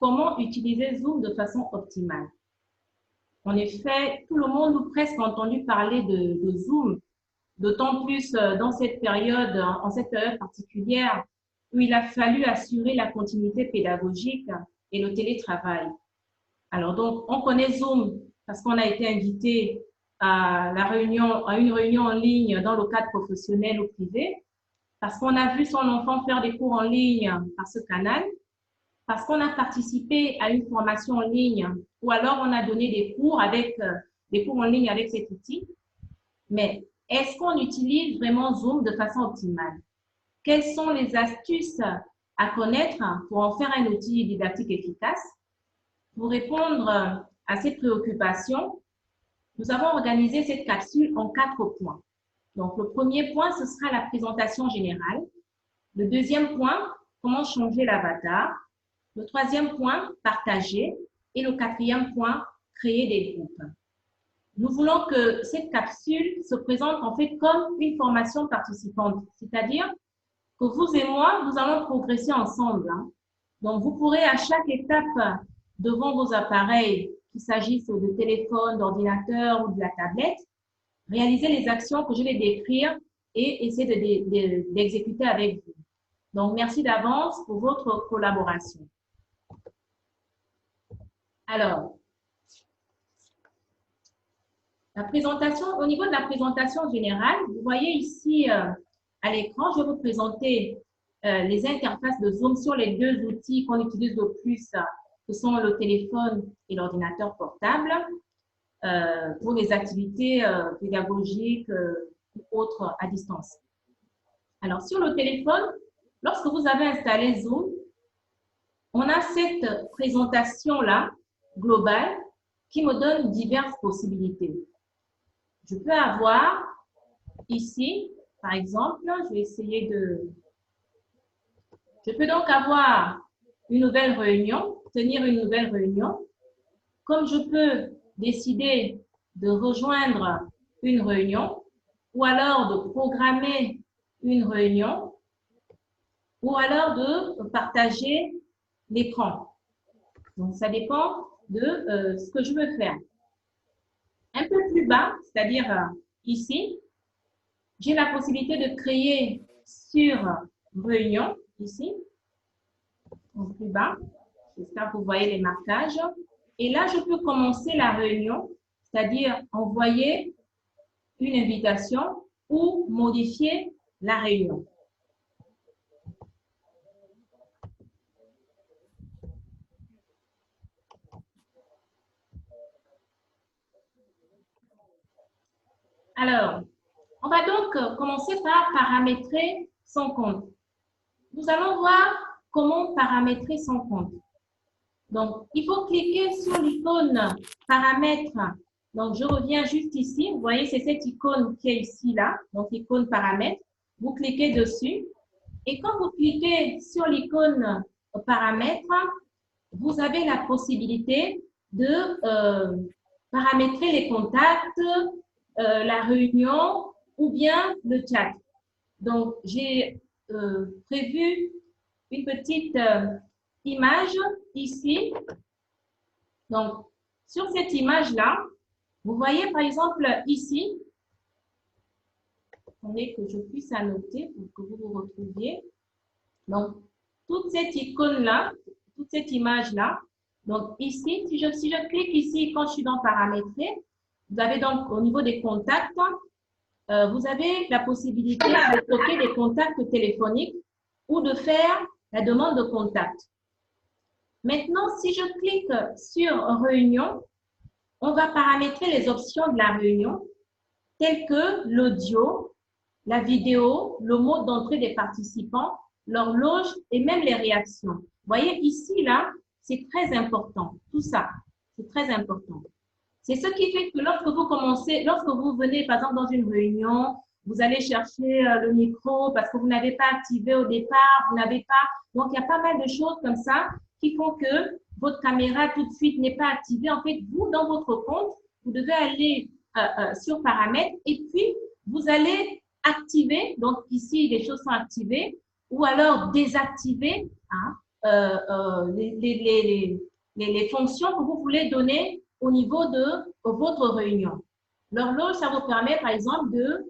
comment utiliser Zoom de façon optimale. En effet, tout le monde ou presque a entendu parler de Zoom, d'autant plus dans cette période, en cette période particulière où il a fallu assurer la continuité pédagogique et le télétravail. Alors donc, on connaît Zoom parce qu'on a été invité à une réunion en ligne dans le cadre professionnel ou privé, parce qu'on a vu son enfant faire des cours en ligne par ce canal, parce qu'on a participé à une formation en ligne ou alors on a donné des cours en ligne avec cet outil. Mais est-ce qu'on utilise vraiment Zoom de façon optimale? Quelles sont les astuces à connaître pour en faire un outil didactique efficace? Pour répondre à ces préoccupations, nous avons organisé cette capsule en 4 points. Donc, le premier point, ce sera la présentation générale. Le deuxième point, comment changer l'avatar. Le troisième point, partager. Et le quatrième point, créer des groupes. Nous voulons que cette capsule se présente en fait comme une formation participante, c'est-à-dire que vous et moi, nous allons progresser ensemble. Donc, vous pourrez à chaque étape devant vos appareils, qu'il s'agisse de téléphone, d'ordinateur ou de la tablette, réaliser les actions que je vais décrire et essayer d'exécuter avec vous. Donc, merci d'avance pour votre collaboration. Alors, la présentation, au niveau de la présentation générale, vous voyez ici à l'écran, je vais vous présenter les interfaces de Zoom sur les deux outils qu'on utilise le plus, que sont le téléphone et l'ordinateur portable, pour les activités pédagogiques ou autres à distance. Alors, sur le téléphone, lorsque vous avez installé Zoom, on a cette présentation-là, globale, qui me donne diverses possibilités. Je peux avoir ici, par exemple, je vais essayer de... Je peux donc avoir une nouvelle réunion, tenir une nouvelle réunion. Comme je peux décider de rejoindre une réunion ou alors de programmer une réunion ou alors de partager l'écran. Donc, ça dépend de ce que je veux faire. Un peu plus bas, c'est-à-dire ici, j'ai la possibilité de créer sur réunion, ici, donc plus bas. J'espère que vous voyez les marquages. Et là, je peux commencer la réunion, c'est-à-dire envoyer une invitation ou modifier la réunion. Alors, on va donc commencer par paramétrer son compte. Nous allons voir comment paramétrer son compte. Donc, il faut cliquer sur l'icône paramètres. Donc, je reviens juste ici. Vous voyez, c'est cette icône qui est ici, là. Donc, icône paramètres. Vous cliquez dessus. Et quand vous cliquez sur l'icône paramètres, vous avez la possibilité de paramétrer les contacts, la réunion ou bien le chat. Donc, j'ai prévu une petite image ici. Donc, sur cette image-là, vous voyez par exemple ici, attendez que je puisse annoter pour que vous vous retrouviez. Donc, toute cette icône-là, toute cette image-là, donc ici, si je clique ici quand je suis dans paramétrer, vous avez donc au niveau des contacts, vous avez la possibilité de stocker des contacts téléphoniques ou de faire la demande de contact. Maintenant, si je clique sur réunion, on va paramétrer les options de la réunion, telles que l'audio, la vidéo, le mode d'entrée des participants, l'horloge et même les réactions. Vous voyez ici, là, c'est très important. Tout ça, c'est très important. C'est ce qui fait que lorsque vous venez, par exemple, dans une réunion, vous allez chercher le micro parce que vous n'avez pas activé au départ, vous n'avez pas... Donc, il y a pas mal de choses comme ça qui font que votre caméra tout de suite n'est pas activée. En fait, vous, dans votre compte, vous devez aller sur paramètres et puis vous allez activer. Donc, ici, les choses sont activées ou alors désactiver. Hein, les fonctions que vous voulez donner au niveau de votre réunion. L'horloge, ça vous permet, par exemple, de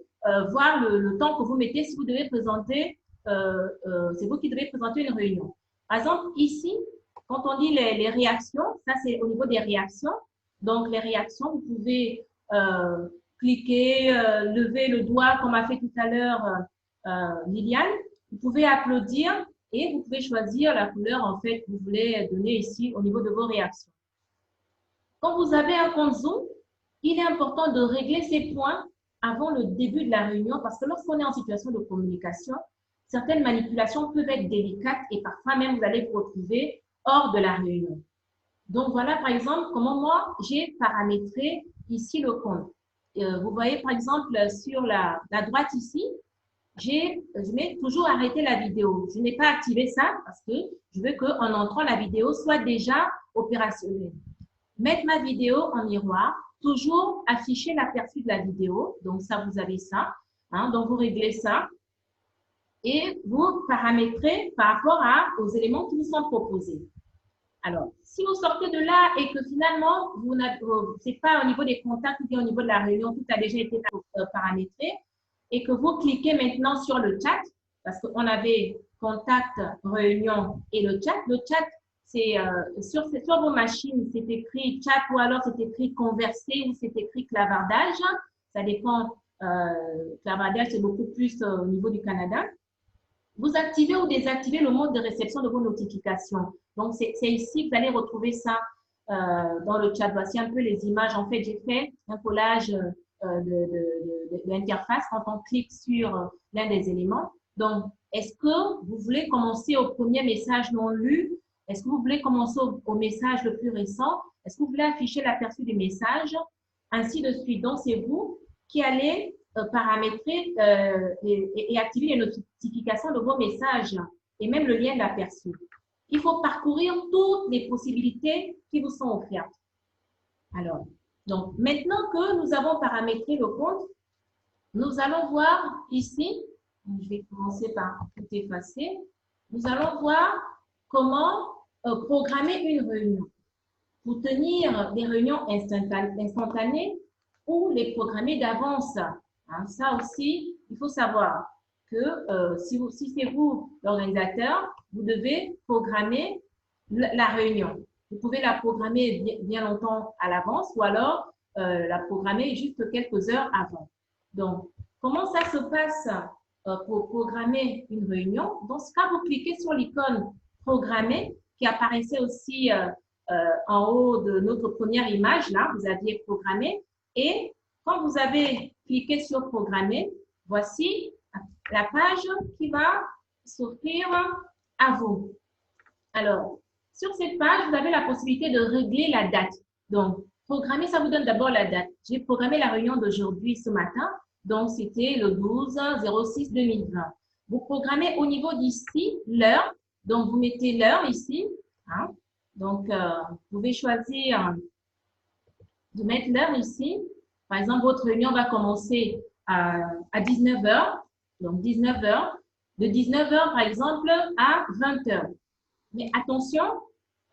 voir le temps que vous mettez si vous devez présenter, c'est vous qui devez présenter une réunion. Par exemple, ici, quand on dit les réactions, ça c'est au niveau des réactions. Donc, les réactions, vous pouvez cliquer, lever le doigt comme a fait tout à l'heure Liliane. Vous pouvez applaudir et vous pouvez choisir la couleur en fait que vous voulez donner ici au niveau de vos réactions. Quand vous avez un compte Zoom, il est important de régler ces points avant le début de la réunion parce que lorsqu'on est en situation de communication, certaines manipulations peuvent être délicates et parfois même vous allez vous retrouver hors de la réunion. Donc voilà par exemple comment moi j'ai paramétré ici le compte. Vous voyez par exemple sur la droite ici, je mets toujours arrêter la vidéo. Je n'ai pas activé ça parce que je veux qu'en entrant la vidéo soit déjà opérationnelle. Mettre ma vidéo en miroir, toujours afficher l'aperçu de la vidéo. Donc ça, vous avez ça. Hein, donc vous réglez ça et vous paramétrez par rapport aux éléments qui vous sont proposés. Alors, si vous sortez de là et que finalement, ce n'est pas au niveau des contacts ou bien au niveau de la réunion, tout a déjà été paramétré, et que vous cliquez maintenant sur le chat, parce qu'on avait contact, réunion et le chat. Le chat, c'est sur vos machines, c'est écrit chat ou alors c'est écrit converser ou c'est écrit clavardage. Ça dépend. Clavardage, c'est beaucoup plus au niveau du Canada. Vous activez ou désactivez le mode de réception de vos notifications. Donc, c'est ici que vous allez retrouver ça dans le chat. Voici un peu les images. En fait, j'ai fait un collage de l'interface quand on clique sur l'un des éléments. Donc, est-ce que vous voulez commencer au premier message non lu? Est-ce que vous voulez commencer au message le plus récent? Est-ce que vous voulez afficher l'aperçu des messages? Ainsi de suite. Donc, c'est vous qui allez paramétrer et activer les notifications de vos messages et même le lien d'aperçu. Il faut parcourir toutes les possibilités qui vous sont offertes. Alors, donc, maintenant que nous avons paramétré le compte, nous allons voir ici, je vais commencer par tout effacer, nous allons voir comment programmer une réunion. Pour tenir des réunions instantanées ou les programmer d'avance. Hein, ça aussi, il faut savoir que si c'est vous l'organisateur, vous devez programmer la réunion. Vous pouvez la programmer bien longtemps à l'avance ou alors la programmer juste quelques heures avant. Donc, comment ça se passe pour programmer une réunion? Dans ce cas, vous cliquez sur l'icône « Programmer » qui apparaissait aussi en haut de notre première image. Là, vous aviez programmé. Et quand vous avez cliqué sur « Programmer », voici la page qui va s'offrir à vous. Alors, sur cette page, vous avez la possibilité de régler la date. Donc, programmer, ça vous donne d'abord la date. J'ai programmé la réunion d'aujourd'hui ce matin. Donc, c'était le 12/06/2020. Vous programmez au niveau d'ici l'heure. Donc, vous mettez l'heure ici. Hein. Donc, vous pouvez choisir de mettre l'heure ici. Par exemple, votre réunion va commencer à 19 h. Donc, 19 h. De 19 h, par exemple, à 20 h. Mais attention,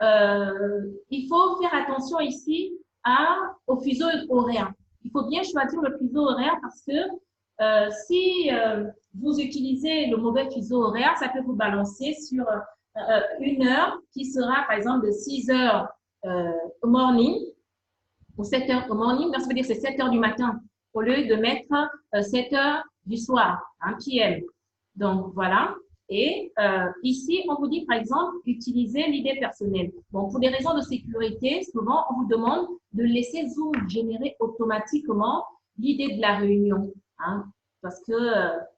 il faut faire attention ici au fuseau horaire. Il faut bien choisir le fuseau horaire parce que si vous utilisez le mauvais fuseau horaire, ça peut vous balancer sur une heure qui sera, par exemple, de 6 h au morning ou 7 h au morning. Donc, ça veut dire que c'est 7 h du matin au lieu de mettre 7 h du soir, hein, PM. Donc, voilà. Et ici, on vous dit, par exemple, utiliser l'idée personnelle. Bon, pour des raisons de sécurité, souvent, on vous demande de laisser Zoom générer automatiquement l'idée de la réunion, hein, parce que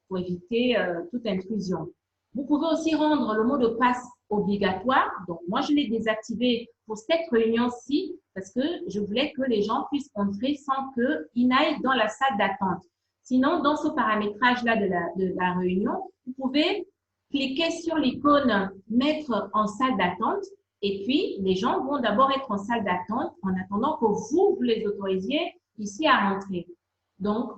pour éviter toute intrusion. Vous pouvez aussi rendre le mot de passe obligatoire. Donc, moi, je l'ai désactivé pour cette réunion-ci parce que je voulais que les gens puissent entrer sans qu'ils n'aillent dans la salle d'attente. Sinon, dans ce paramétrage-là de la réunion, vous pouvez cliquer sur l'icône « Mettre en salle d'attente » et puis les gens vont d'abord être en salle d'attente en attendant que vous les autorisiez ici à rentrer. Donc,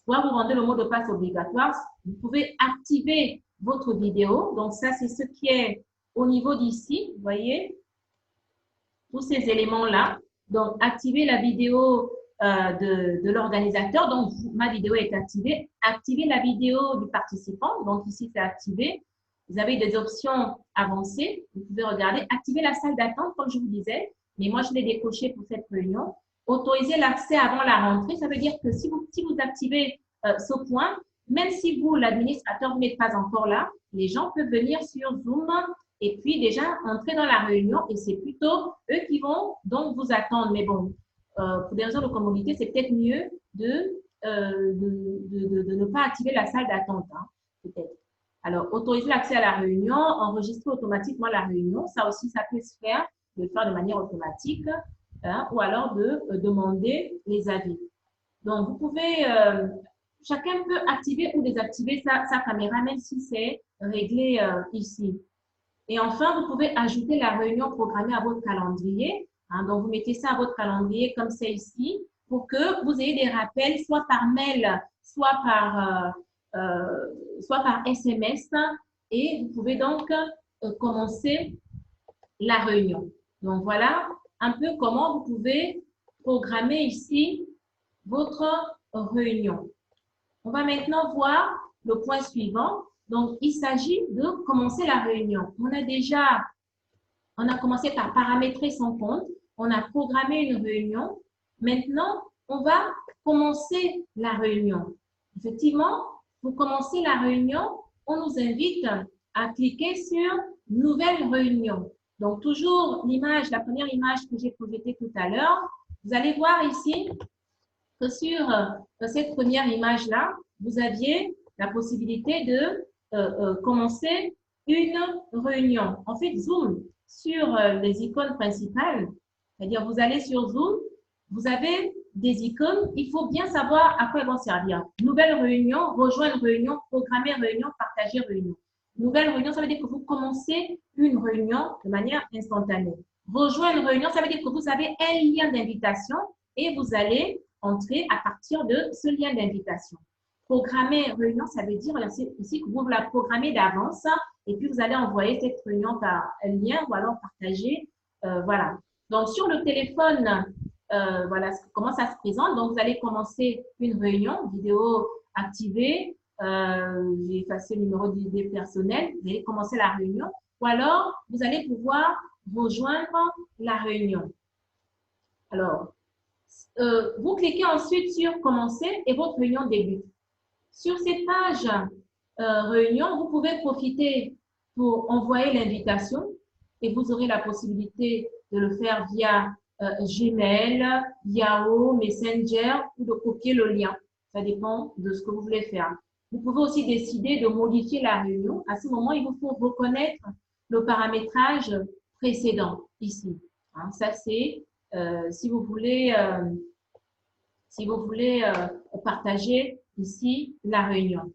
soit vous rendez le mot de passe obligatoire, vous pouvez activer votre vidéo. Donc, ça, c'est ce qui est au niveau d'ici, vous voyez, tous ces éléments-là. Donc, activer la vidéo de l'organisateur. Donc, ma vidéo est activée. Activer la vidéo du participant. Donc, ici, c'est activé. Vous avez des options avancées. Vous pouvez regarder. Activer la salle d'attente, comme je vous disais. Mais moi, je l'ai décoché pour cette réunion. Autoriser l'accès avant la rentrée. Ça veut dire que si vous activez ce point, même si vous, l'administrateur, vous n'êtes pas encore là, les gens peuvent venir sur Zoom et puis déjà entrer dans la réunion et c'est plutôt eux qui vont donc vous attendre. Mais bon, pour des raisons de commodité, c'est peut-être mieux de ne pas activer la salle d'attente, hein, peut-être. Alors, autoriser l'accès à la réunion, enregistrer automatiquement la réunion, ça aussi, ça peut se faire, de le faire de manière automatique, hein, ou alors de demander les avis. Donc, vous pouvez, chacun peut activer ou désactiver sa caméra, même si c'est réglé ici. Et enfin, vous pouvez ajouter la réunion programmée à votre calendrier. Hein, donc, vous mettez ça à votre calendrier comme c'est ici pour que vous ayez des rappels soit par mail, soit par SMS. Et vous pouvez donc commencer la réunion. Donc, voilà un peu comment vous pouvez programmer ici votre réunion. On va maintenant voir le point suivant. Donc, il s'agit de commencer la réunion. On a commencé par paramétrer son compte. On a programmé une réunion. Maintenant, on va commencer la réunion. Effectivement, pour commencer la réunion, on nous invite à cliquer sur Nouvelle réunion. Donc, toujours l'image, la première image que j'ai projetée tout à l'heure. Vous allez voir ici que sur cette première image-là, vous aviez la possibilité de commencer une réunion. En fait, Zoom, sur les icônes principales, c'est-à-dire vous allez sur Zoom, vous avez des icônes, il faut bien savoir à quoi elles vont servir. Nouvelle réunion, rejoindre réunion, programmer réunion, partager réunion. Nouvelle réunion, ça veut dire que vous commencez une réunion de manière instantanée. Rejoindre réunion, ça veut dire que vous avez un lien d'invitation et vous allez entrer à partir de ce lien d'invitation. Programmer réunion, ça veut dire ici que vous la programmez d'avance et puis vous allez envoyer cette réunion par un lien ou alors partager. Voilà. Donc, sur le téléphone, voilà comment ça se présente. Donc, vous allez commencer une réunion, vidéo activée. J'ai effacé le numéro d'idée personnel. Vous allez commencer la réunion. Ou alors, vous allez pouvoir rejoindre la réunion. Alors, vous cliquez ensuite sur Commencer et votre réunion débute. Sur cette page réunion, vous pouvez profiter pour envoyer l'invitation et vous aurez la possibilité de le faire via Gmail, Yahoo, Messenger ou de copier le lien. Ça dépend de ce que vous voulez faire. Vous pouvez aussi décider de modifier la réunion. À ce moment, il vous faut reconnaître le paramétrage précédent ici. Hein, ça, c'est si vous voulez partager ici la réunion.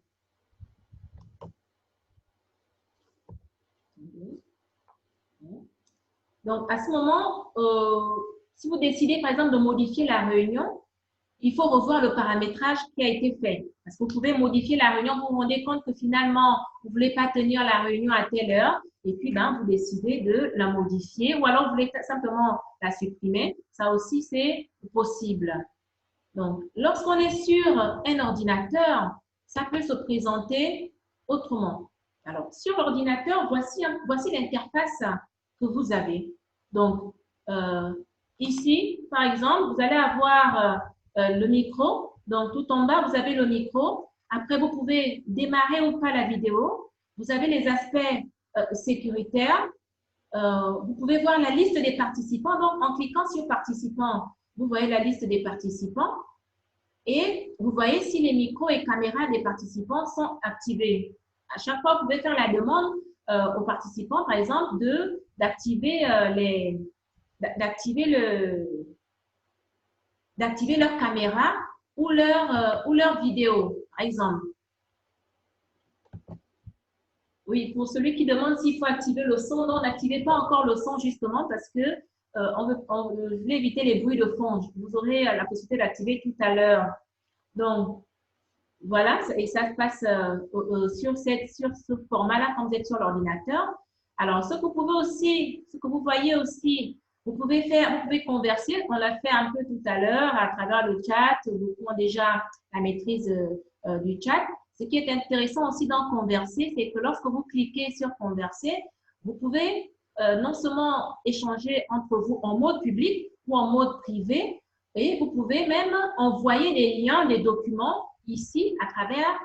Donc, à ce moment, si vous décidez, par exemple, de modifier la réunion, il faut revoir le paramétrage qui a été fait. Parce que vous pouvez modifier la réunion, vous vous rendez compte que finalement, vous ne voulez pas tenir la réunion à telle heure, et puis vous décidez de la modifier, ou alors vous voulez simplement la supprimer. Ça aussi, c'est possible. Donc, lorsqu'on est sur un ordinateur, ça peut se présenter autrement. Alors, sur l'ordinateur, voici l'interface que vous avez. Donc, ici, par exemple, vous allez avoir le micro. Donc, tout en bas, vous avez le micro. Après, vous pouvez démarrer ou pas la vidéo. Vous avez les aspects sécuritaires. Vous pouvez voir la liste des participants. Donc, en cliquant sur participants, vous voyez la liste des participants et vous voyez si les micros et caméras des participants sont activés. À chaque fois, vous pouvez faire la demande aux participants, par exemple, d'activer leur caméra ou leur vidéo, par exemple. Oui, pour celui qui demande s'il faut activer le son, non, n'activez pas encore le son justement parce que on veut éviter les bruits de fond. Vous aurez la possibilité d'activer tout à l'heure. Donc, voilà, et ça se passe sur ce format-là quand vous êtes sur l'ordinateur. Alors, ce que vous voyez aussi, vous pouvez converser, on l'a fait un peu tout à l'heure à travers le chat, beaucoup ont déjà la maîtrise du chat. Ce qui est intéressant aussi dans converser, c'est que lorsque vous cliquez sur converser, vous pouvez non seulement échanger entre vous en mode public ou en mode privé, et vous pouvez même envoyer des liens, des documents ici à travers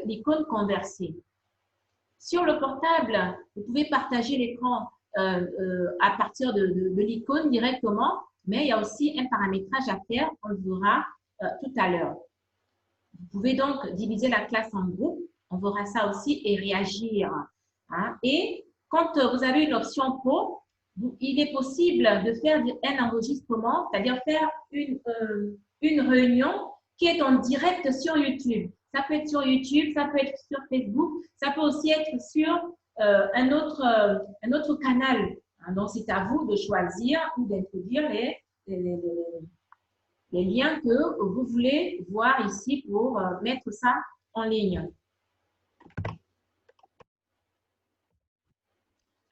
l'icône converser. Sur le portable, vous pouvez partager l'écran à partir de l'icône directement, mais il y a aussi un paramétrage à faire, on le verra tout à l'heure. Vous pouvez donc diviser la classe en groupes, on verra ça aussi, et réagir. Hein. Et quand vous avez une option pro, il est possible de faire un enregistrement, c'est-à-dire faire une réunion qui est en direct sur YouTube. Ça peut être sur YouTube, ça peut être sur Facebook, ça peut aussi être sur un autre canal. Hein. Donc, c'est à vous de choisir ou d'introduire les liens que vous voulez voir ici pour mettre ça en ligne.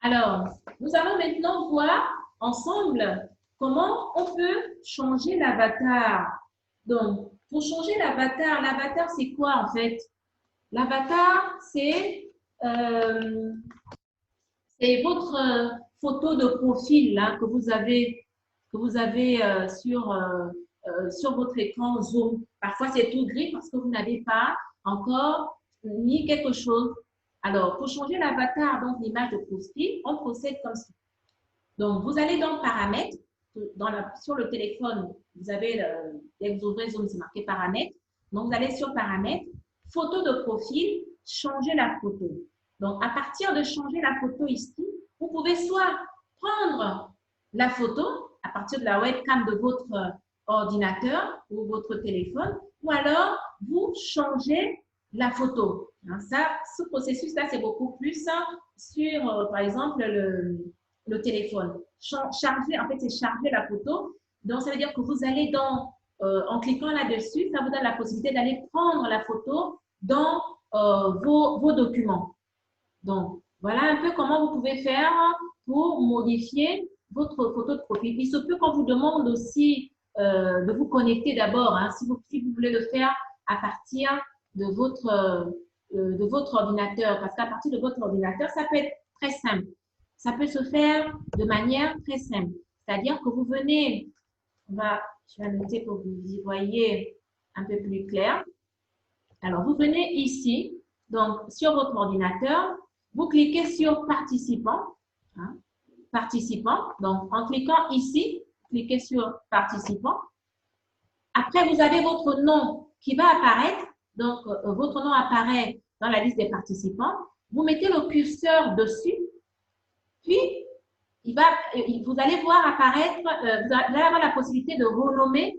Alors, nous allons maintenant voir ensemble comment on peut changer l'avatar. Donc, pour changer l'avatar, c'est quoi en fait? L'avatar, c'est votre photo de profil là, que vous avez sur votre écran Zoom. Parfois, c'est tout gris parce que vous n'avez pas encore mis quelque chose. Alors, pour changer l'avatar, donc l'image de profil, on procède comme ça. Donc, vous allez dans Paramètres. Sur le téléphone, vous avez, dès que vous ouvrez Zoom, c'est marqué Paramètres. Donc, vous allez sur Paramètres, Photo de profil, changer la photo. Donc, à partir de changer la photo ici, vous pouvez soit prendre la photo à partir de la webcam de votre ordinateur ou votre téléphone, ou alors vous changez la photo. Hein, ce processus-là, c'est beaucoup plus simple sur, par exemple, le téléphone. Charger, en fait, c'est charger la photo. Donc, ça veut dire que vous allez en cliquant là-dessus, ça vous donne la possibilité d'aller prendre la photo dans vos documents. Donc, voilà un peu comment vous pouvez faire pour modifier votre photo de profil. Il se peut qu'on vous demande aussi de vous connecter d'abord, hein, si vous voulez le faire à partir de votre ordinateur. Parce qu'à partir de votre ordinateur, ça peut être très simple. Ça peut se faire de manière très simple. C'est-à-dire que vous venez, je vais noter pour que vous y voyez un peu plus clair. Alors, vous venez ici, donc sur votre ordinateur, vous cliquez sur Participants. Hein, Participants. Donc, en cliquant ici, cliquez sur Participants. Après, vous avez votre nom qui va apparaître. Donc, votre nom apparaît dans la liste des participants. Vous mettez le curseur dessus. Puis, vous allez voir apparaître, vous allez avoir la possibilité de renommer.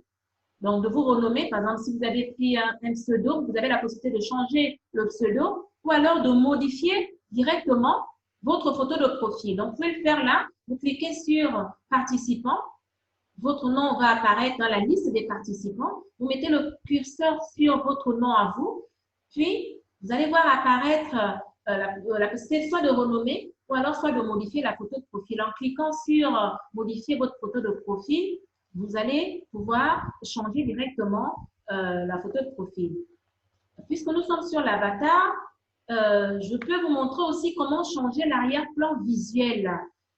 Donc, de vous renommer, par exemple, si vous avez pris un pseudo, vous avez la possibilité de changer le pseudo ou alors de modifier directement votre photo de profil. Donc, vous pouvez le faire là. Vous cliquez sur Participants. Votre nom va apparaître dans la liste des participants. Vous mettez le curseur sur votre nom à vous. Puis, vous allez voir apparaître la possibilité soit de renommer ou alors soit de modifier la photo de profil. En cliquant sur Modifier votre photo de profil, vous allez pouvoir changer directement la photo de profil. Puisque nous sommes sur l'avatar, je peux vous montrer aussi comment changer l'arrière-plan visuel.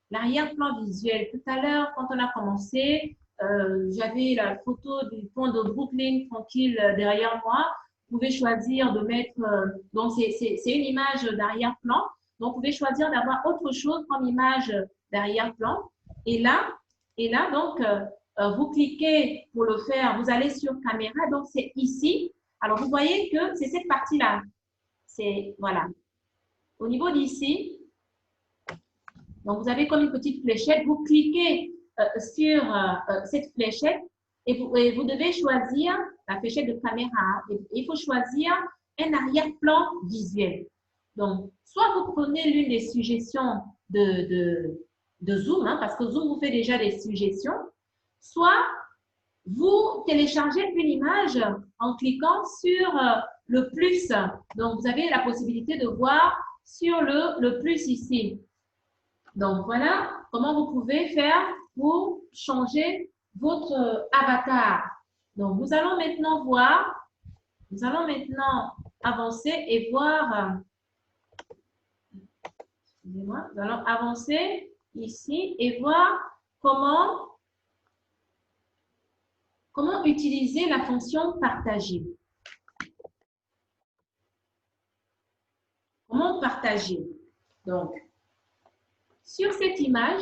L'arrière-plan visuel. Tout à l'heure, quand on a commencé, j'avais la photo du pont de Brooklyn tranquille derrière moi. Vous pouvez choisir de mettre, donc c'est une image d'arrière-plan. Donc, vous pouvez choisir d'avoir autre chose comme image d'arrière-plan. Et là, donc, vous cliquez pour le faire, vous allez sur caméra, donc c'est ici. Alors, vous voyez que c'est cette partie-là. C'est, voilà. Au niveau d'ici, donc vous avez comme une petite fléchette, vous cliquez sur cette fléchette et vous devez choisir la fléchette de caméra. Et il faut choisir un arrière-plan visuel. Donc, soit vous prenez l'une des suggestions de Zoom, hein, parce que Zoom vous fait déjà des suggestions, soit vous téléchargez une image en cliquant sur le plus. Donc, vous avez la possibilité de voir sur le plus ici. Donc, voilà comment vous pouvez faire pour changer votre avatar. Donc, nous allons maintenant avancer et voir, excusez-moi, nous allons avancer ici et voir comment utiliser la fonction partager. Comment partager? Donc, sur cette image,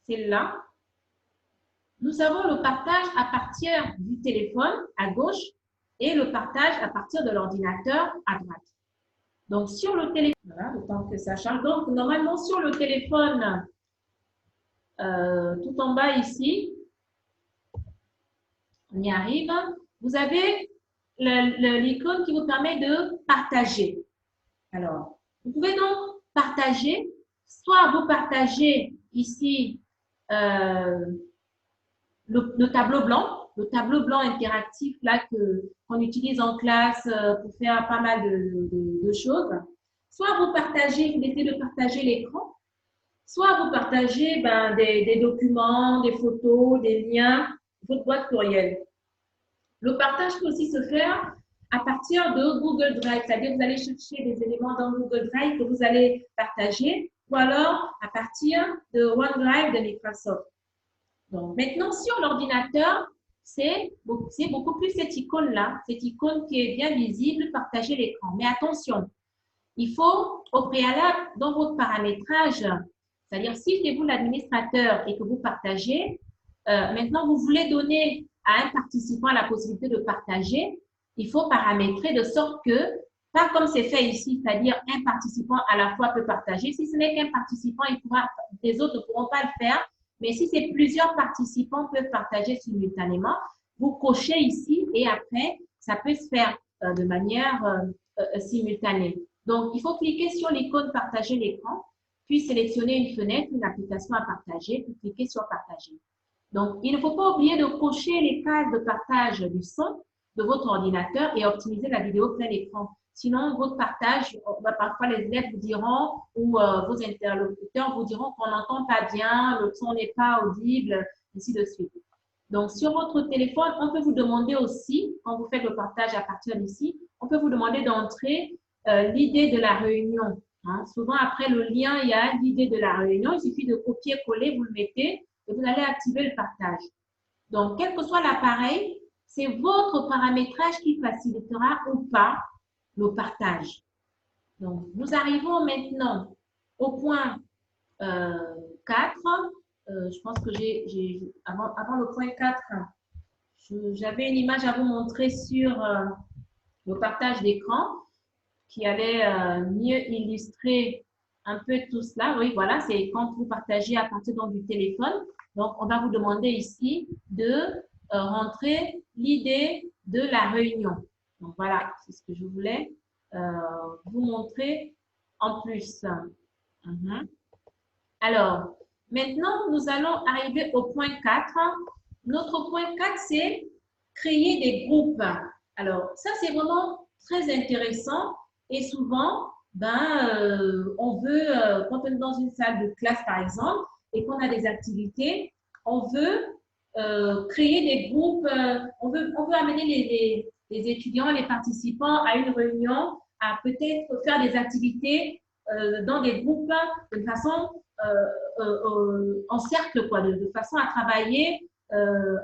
celle-là, nous avons le partage à partir du téléphone à gauche et le partage à partir de l'ordinateur à droite. Donc, sur le téléphone, voilà, le temps que ça charge. Donc, normalement, sur le téléphone, tout en bas ici, on y arrive, vous avez l'icône qui vous permet de partager. Alors, vous pouvez donc partager, soit vous partagez ici le tableau blanc interactif là qu'on utilise en classe pour faire pas mal de choses. Soit vous partagez, vous essayez de partager l'écran, soit vous partagez des documents, des photos, des liens, votre boîte courriel. Le partage peut aussi se faire à partir de Google Drive, c'est-à-dire que vous allez chercher des éléments dans Google Drive que vous allez partager, ou alors à partir de OneDrive de Microsoft. Donc, maintenant, sur l'ordinateur, c'est beaucoup plus cette icône-là, cette icône qui est bien visible, partager l'écran. Mais attention, il faut au préalable, dans votre paramétrage, c'est-à-dire si c'est vous l'administrateur et que vous partagez, maintenant vous voulez donner à un participant la possibilité de partager, il faut paramétrer de sorte que, pas comme c'est fait ici, c'est-à-dire un participant à la fois peut partager. Si ce n'est qu'un participant, les autres ne pourront pas le faire. Mais si c'est plusieurs participants peuvent partager simultanément, vous cochez ici et après, ça peut se faire de manière simultanée. Donc, il faut cliquer sur l'icône partager l'écran, puis sélectionner une fenêtre, une application à partager, puis cliquer sur partager. Donc, il ne faut pas oublier de cocher les cases de partage du son de votre ordinateur et optimiser la vidéo plein écran. Sinon, votre partage, parfois les élèves vous diront ou vos interlocuteurs vous diront qu'on n'entend pas bien, le son n'est pas audible, ainsi de suite. Donc, sur votre téléphone, on peut vous demander aussi, quand vous faites le partage à partir d'ici, on peut vous demander d'entrer l'idée de la réunion. Hein. Souvent, après le lien, il y a l'idée de la réunion. Il suffit de copier-coller, vous le mettez et vous allez activer le partage. Donc, quel que soit l'appareil, c'est votre paramétrage qui facilitera ou pas le partage. Donc, nous arrivons maintenant au point 4. Je pense que avant le point 4, j'avais une image à vous montrer sur le partage d'écran qui allait mieux illustrer un peu tout cela. Oui, voilà, c'est quand vous partagez à partir du téléphone. Donc, on va vous demander ici de rentrer l'idée de la réunion. Donc, voilà, c'est ce que je voulais vous montrer en plus. Alors, maintenant, nous allons arriver au point 4. Notre point 4, c'est créer des groupes. Alors, ça, c'est vraiment très intéressant et souvent, on veut, quand on est dans une salle de classe, par exemple, et qu'on a des activités, on veut créer des groupes, on veut amener les étudiants, les participants à une réunion, à peut-être faire des activités dans des groupes de façon en cercle, quoi, de façon à travailler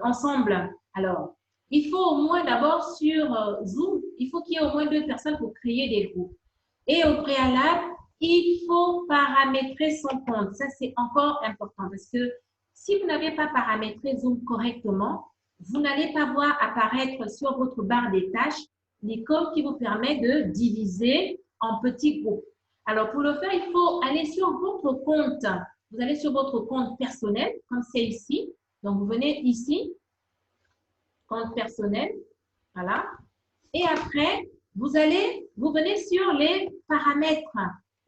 ensemble. Alors, il faut au moins d'abord sur Zoom, il faut qu'il y ait au moins 2 personnes pour créer des groupes. Et au préalable, il faut paramétrer son compte. Ça, c'est encore important parce que si vous n'avez pas paramétré Zoom correctement, vous n'allez pas voir apparaître sur votre barre des tâches l'icône qui vous permet de diviser en petits groupes. Alors, pour le faire, il faut aller sur votre compte. Vous allez sur votre compte personnel, comme c'est ici. Donc, vous venez ici, compte personnel, voilà. Et après, vous venez sur les paramètres.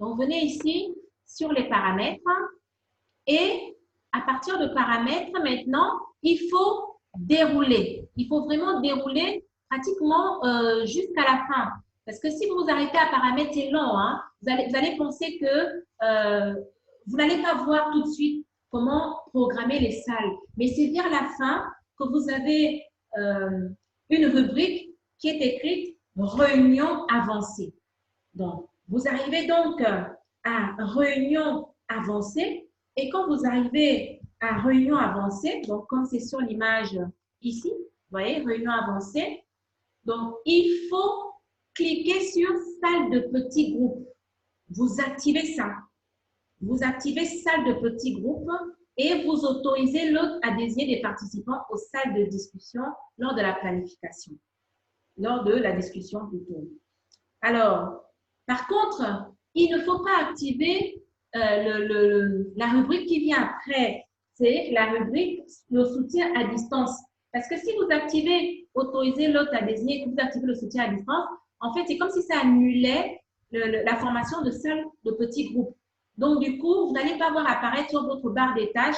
Donc, venez ici sur les paramètres et à partir de paramètres, maintenant, il faut dérouler. Il faut vraiment dérouler pratiquement jusqu'à la fin. Parce que si vous vous arrêtez à paramètres, c'est long. Hein? Vous allez penser que vous n'allez pas voir tout de suite comment programmer les salles, mais c'est vers la fin que vous avez une rubrique qui est écrite réunion avancée. Donc, vous arrivez donc à réunion avancée et quand vous arrivez à réunion avancée, donc comme c'est sur l'image ici, vous voyez, réunion avancée, donc il faut cliquer sur salle de petits groupes. Vous activez ça. Vous activez salle de petits groupes et vous autorisez l'autre à désigner des participants aux salles de discussion lors de la planification, lors de la discussion plutôt. Alors, par contre, il ne faut pas activer la rubrique qui vient après, c'est la rubrique le soutien à distance. Parce que si vous activez autoriser l'autre à désigner, que vous activez le soutien à distance, en fait, c'est comme si ça annulait la formation de salles de petits groupes. Donc, du coup, vous n'allez pas voir apparaître sur votre barre des tâches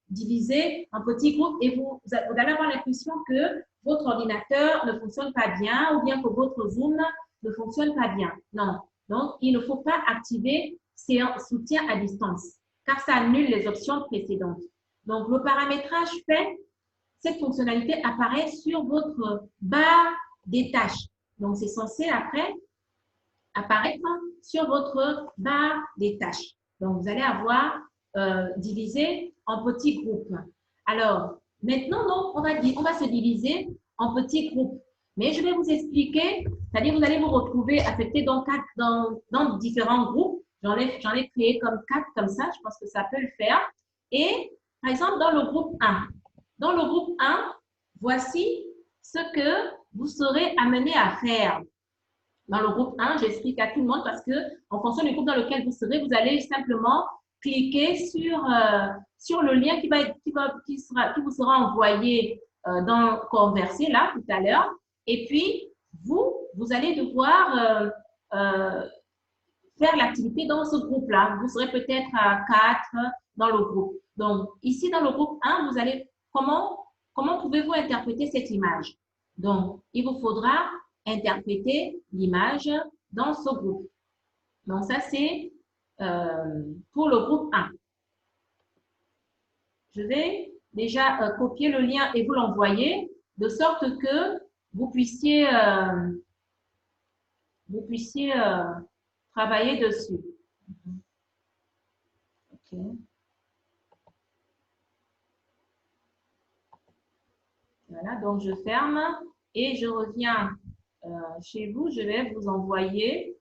divisé en petits groupes et vous allez avoir l'impression que votre ordinateur ne fonctionne pas bien ou bien que votre Zoom ne fonctionne pas bien. Non. Donc, il ne faut pas activer ces soutiens à distance car ça annule les options précédentes. Donc, le paramétrage fait, cette fonctionnalité apparaît sur votre barre des tâches. Donc, c'est censé après apparaître sur votre barre des tâches. Donc, vous allez avoir divisé en petits groupes. Alors, maintenant, donc, on va se diviser en petits groupes. Mais je vais vous expliquer, c'est-à-dire vous allez vous retrouver affectés dans différents groupes. J'en ai créé comme 4 comme ça, je pense que ça peut le faire. Et par exemple, dans le groupe 1, voici ce que vous serez amené à faire. Dans le groupe 1, j'explique à tout le monde parce que en fonction du groupe dans lequel vous serez, vous allez simplement cliquer sur le lien qui vous sera envoyé dans Converser là tout à l'heure. Et puis, vous allez devoir faire l'activité dans ce groupe-là. Vous serez peut-être à 4 dans le groupe. Donc, ici, dans le groupe 1, vous allez, comment pouvez-vous interpréter cette image? Donc, il vous faudra interpréter l'image dans ce groupe. Donc, ça, c'est pour le groupe 1. Je vais déjà copier le lien et vous l'envoyer de sorte que vous puissiez travailler dessus. OK. Voilà, donc je ferme et je reviens chez vous. Je vais vous envoyer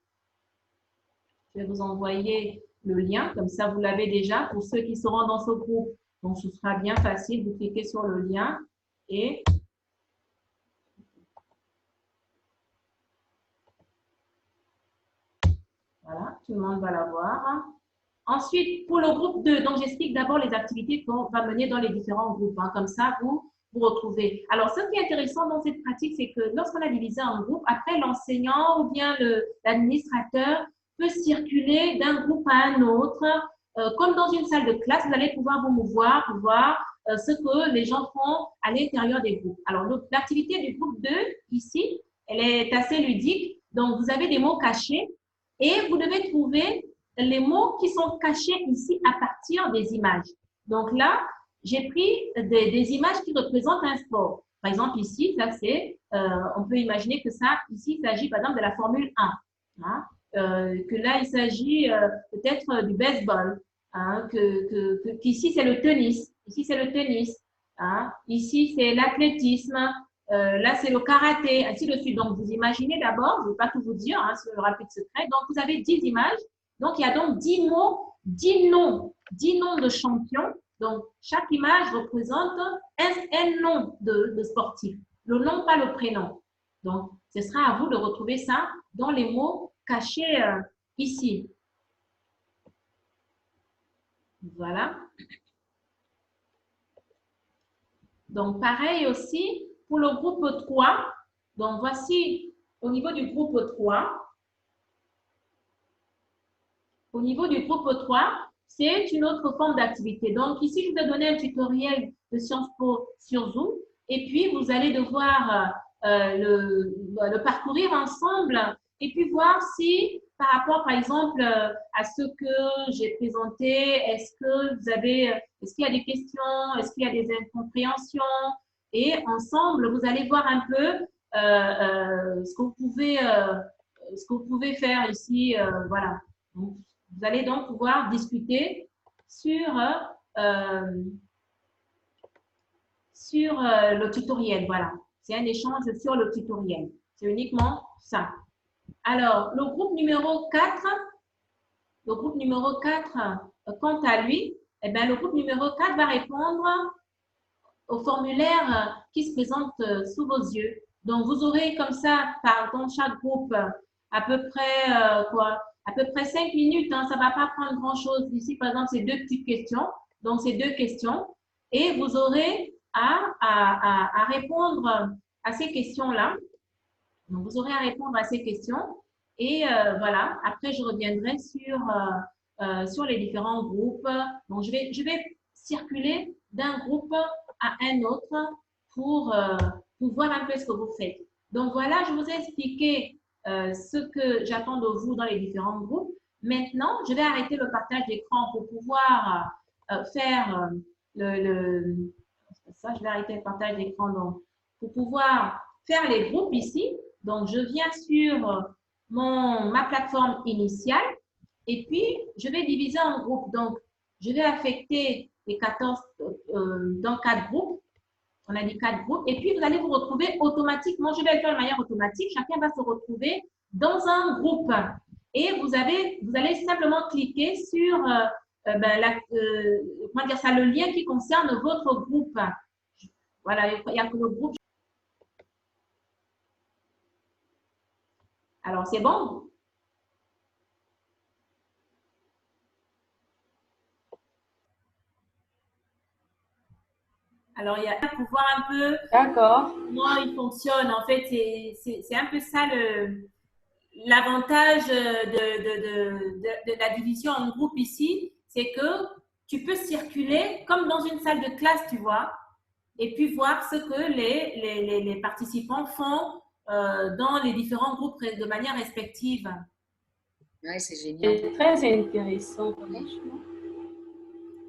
le lien, comme ça vous l'avez déjà pour ceux qui seront dans ce groupe. Donc ce sera bien facile, vous cliquez sur le lien et voilà, tout le monde va l'avoir. Ensuite, pour le groupe 2, donc j'explique d'abord les activités qu'on va mener dans les différents groupes. Comme ça, vous retrouvez. Alors, ce qui est intéressant dans cette pratique, c'est que lorsqu'on a divisé un groupe, après l'enseignant ou bien l'administrateur peut circuler d'un groupe à un autre. Comme dans une salle de classe, vous allez pouvoir vous mouvoir pour voir ce que les gens font à l'intérieur des groupes. Alors, l'activité du groupe 2, ici, elle est assez ludique. Donc, vous avez des mots cachés et vous devez trouver les mots qui sont cachés ici à partir des images. Donc là, j'ai pris des images qui représentent un sport. Par exemple, ici, ça c'est, on peut imaginer que ça, ici, il s'agit par exemple de la Formule 1. Hein, que là, il s'agit peut-être du baseball. Hein, qu'ici, c'est le tennis. Ici, c'est le tennis. Hein, ici, c'est l'athlétisme. Là, c'est le karaté, ainsi de suite. Donc, vous imaginez d'abord, je ne vais pas tout vous dire, hein, c'est le rapide secret. Donc, vous avez 10 images. Donc, il y a donc 10 mots, 10 noms de champions. Donc, chaque image représente un nom de sportif. Le nom, pas le prénom. Donc, ce sera à vous de retrouver ça dans les mots cachés ici. Voilà. Donc, pareil aussi pour le groupe 3. Donc, voici au niveau du groupe 3. Au niveau du groupe 3, c'est une autre forme d'activité. Donc, ici, je vous ai donné un tutoriel de Sciences Po sur Zoom. Et puis, vous allez devoir le parcourir ensemble et puis voir si par rapport, par exemple, à ce que j'ai présenté, est-ce qu'il y a des questions, est-ce qu'il y a des incompréhensions? Et ensemble, vous allez voir un peu ce que vous pouvez faire ici. Voilà. Donc, vous allez donc pouvoir discuter sur, le tutoriel. Voilà. C'est un échange sur le tutoriel. C'est uniquement ça. Alors, le groupe numéro 4, quant à lui, eh bien, le groupe numéro 4 va répondre au formulaire qui se présente sous vos yeux. Donc, vous aurez comme ça, dans chaque groupe, à peu près à peu près 5 minutes. Hein, ça ne va pas prendre grand-chose. Ici, par exemple, c'est 2 petites questions. Donc, c'est 2 questions. Et vous aurez à répondre à ces questions-là. Donc, vous aurez à répondre à ces questions. Et voilà, après, je reviendrai sur les différents groupes. Donc, je vais circuler d'un groupe à un autre pour voir un peu ce que vous faites. Donc, voilà, je vous ai expliqué ce que j'attends de vous dans les différents groupes. Maintenant, je vais arrêter le partage d'écran pour pouvoir faire ça, je vais arrêter le partage d'écran pour pouvoir faire les groupes ici. Donc, je viens sur ma plateforme initiale et puis je vais diviser en groupes. Donc, je vais affecter les 14 dans 4 groupes. On a dit 4 groupes. Et puis, vous allez vous retrouver automatiquement. Je vais le faire de manière automatique. Chacun va se retrouver dans un groupe. Et vous allez simplement cliquer sur comment dire ça, le lien qui concerne votre groupe. Voilà, il y a que le groupe. Alors, c'est bon? Alors, il y a pour voir un peu comment il fonctionne. En fait, c'est un peu ça l'avantage de la division en groupe ici. C'est que tu peux circuler comme dans une salle de classe, tu vois, et puis voir ce que les participants font dans les différents groupes de manière respective. Ouais, c'est génial. C'est très intéressant, franchement.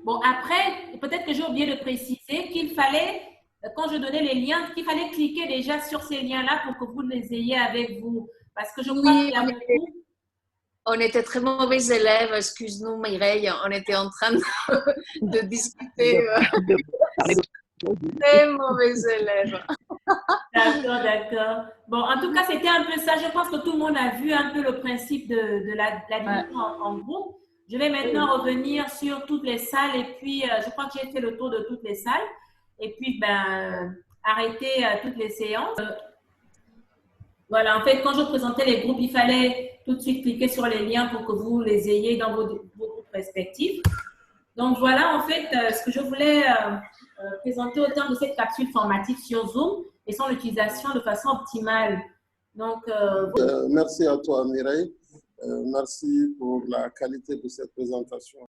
Bon, après, peut-être que j'ai oublié de préciser qu'il fallait, quand je donnais les liens, qu'il fallait cliquer déjà sur ces liens-là pour que vous les ayez avec vous. Parce que je crois qu'il y a beaucoup. On était très mauvais élèves, excuse-nous Mireille, on était en train de discuter. Très mauvais élèves. D'accord, d'accord. Bon, en tout cas, c'était un peu ça. Je pense que tout le monde a vu un peu le principe de la division en groupe. Je vais maintenant revenir sur toutes les salles et puis je crois que j'ai fait le tour de toutes les salles. Et puis, arrêter toutes les séances. Voilà, en fait, quand je présentais les groupes, il fallait tout de suite cliquer sur les liens pour que vous les ayez dans vos groupes respectifs. Donc, voilà, en fait, ce que je voulais présenter au terme de cette capsule formative sur Zoom et son utilisation de façon optimale. Donc, merci à toi, Mireille. Merci pour la qualité de cette présentation.